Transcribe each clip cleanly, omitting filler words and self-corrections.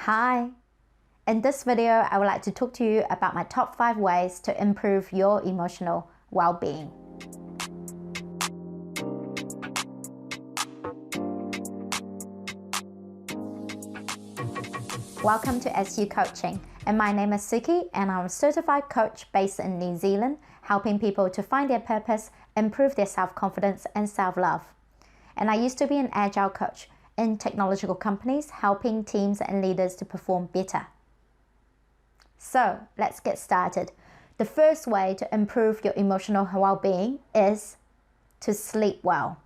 Hi! In this video, I would like to talk to you about my top 5 ways to improve your emotional well-being. Welcome to SU Coaching, and my name is Suki, and I'm a certified coach based in New Zealand, helping people to find their purpose, improve their self-confidence and self-love. And I used to be an agile coach in technological companies, helping teams and leaders to perform better. So let's get started. The first way to improve your emotional well-being is to sleep well.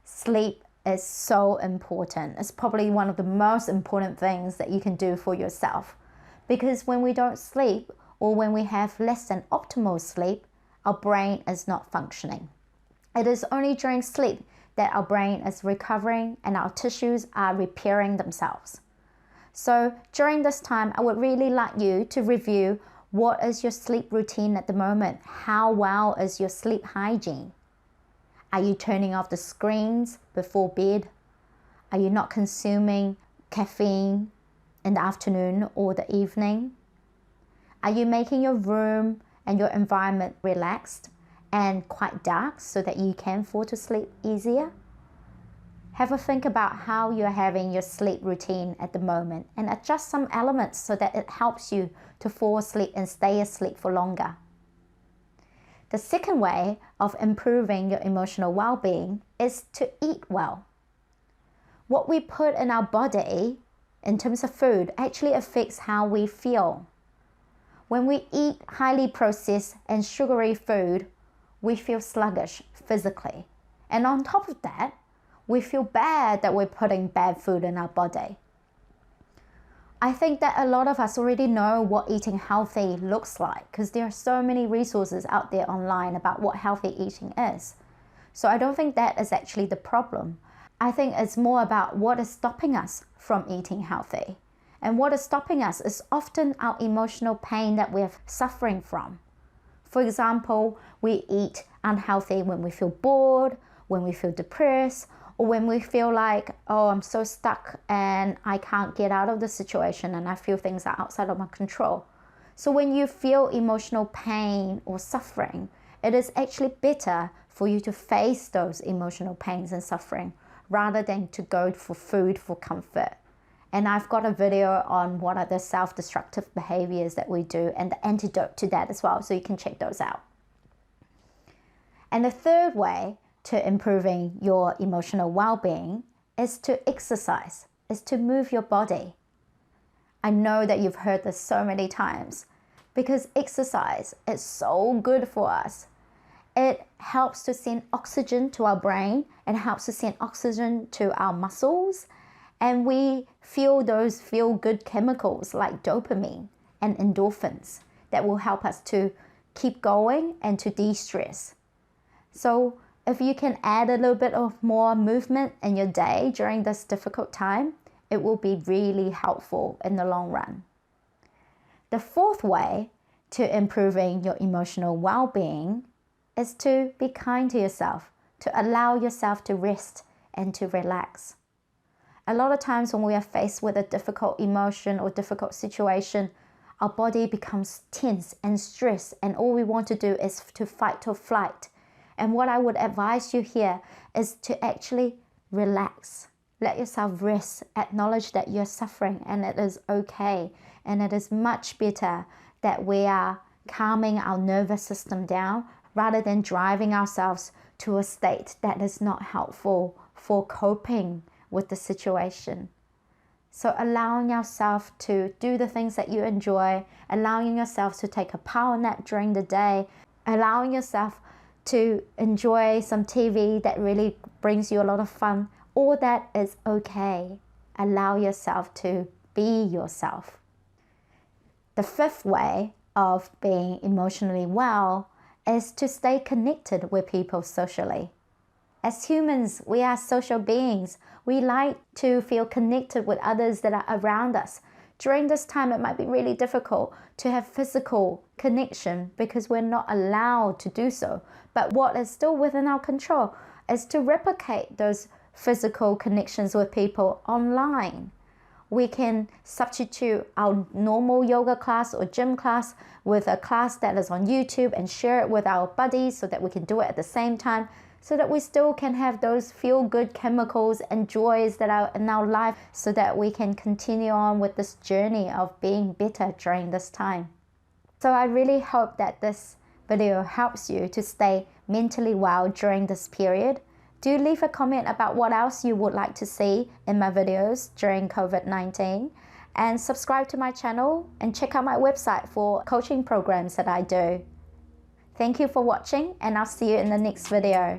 Sleep is so important. It's probably one of the most important things that you can do for yourself. Because when we don't sleep, or when we have less than optimal sleep, our brain is not functioning. It is only during sleep that our brain is recovering and our tissues are repairing themselves. So during this time, I would really like you to review what is your sleep routine at the moment. How well is your sleep hygiene? Are you turning off the screens before bed? Are you not consuming caffeine in the afternoon or the evening? Are you making your room and your environment relaxed and quite dark so that you can fall to sleep easier? Have a think about how you're having your sleep routine at the moment and adjust some elements so that it helps you to fall asleep and stay asleep for longer. The second way of improving your emotional well-being is to eat well. What we put in our body in terms of food actually affects how we feel. When we eat highly processed and sugary food, we feel sluggish physically. And on top of that, we feel bad that we're putting bad food in our body. I think that a lot of us already know what eating healthy looks like because there are so many resources out there online about what healthy eating is. So I don't think that is actually the problem. I think it's more about what is stopping us from eating healthy. And what is stopping us is often our emotional pain that we're suffering from. For example, we eat unhealthy when we feel bored, when we feel depressed, or when we feel like, oh, I'm so stuck and I can't get out of the situation and I feel things are outside of my control. So when you feel emotional pain or suffering, it is actually better for you to face those emotional pains and suffering rather than to go for food for comfort. And I've got a video on what are the self-destructive behaviors that we do and the antidote to that as well, so you can check those out. And the third way to improving your emotional well-being is to exercise, is to move your body. I know that you've heard this so many times because exercise is so good for us. It helps to send oxygen to our brain, it helps to send oxygen to our muscles, and we feel those feel-good chemicals like dopamine and endorphins that will help us to keep going and to de-stress. So if you can add a little bit of more movement in your day during this difficult time, it will be really helpful in the long run. The fourth way to improving your emotional well-being is to be kind to yourself, to allow yourself to rest and to relax. A lot of times when we are faced with a difficult emotion or difficult situation, our body becomes tense and stressed, and all we want to do is to fight or flight. And what I would advise you here is to actually relax. Let yourself rest. Acknowledge that you're suffering and it is okay. And it is much better that we are calming our nervous system down rather than driving ourselves to a state that is not helpful for coping with the situation. So allowing yourself to do the things that you enjoy, allowing yourself to take a power nap during the day, allowing yourself to enjoy some TV that really brings you a lot of fun, all that is okay. Allow yourself to be yourself. The fifth way of being emotionally well is to stay connected with people socially. As humans, we are social beings. We like to feel connected with others that are around us. During this time, it might be really difficult to have physical connection because we're not allowed to do so. But what is still within our control is to replicate those physical connections with people online. we can substitute our normal yoga class or gym class with a class that is on YouTube and share it with our buddies so that we can do it at the same time, so that we still can have those feel-good chemicals and joys that are in our life, so that we can continue on with this journey of being better during this time. So I really hope that this video helps you to stay mentally well during this period. Do leave a comment about what else you would like to see in my videos during COVID-19, and subscribe to my channel and check out my website for coaching programs that I do. Thank you for watching, and I'll see you in the next video.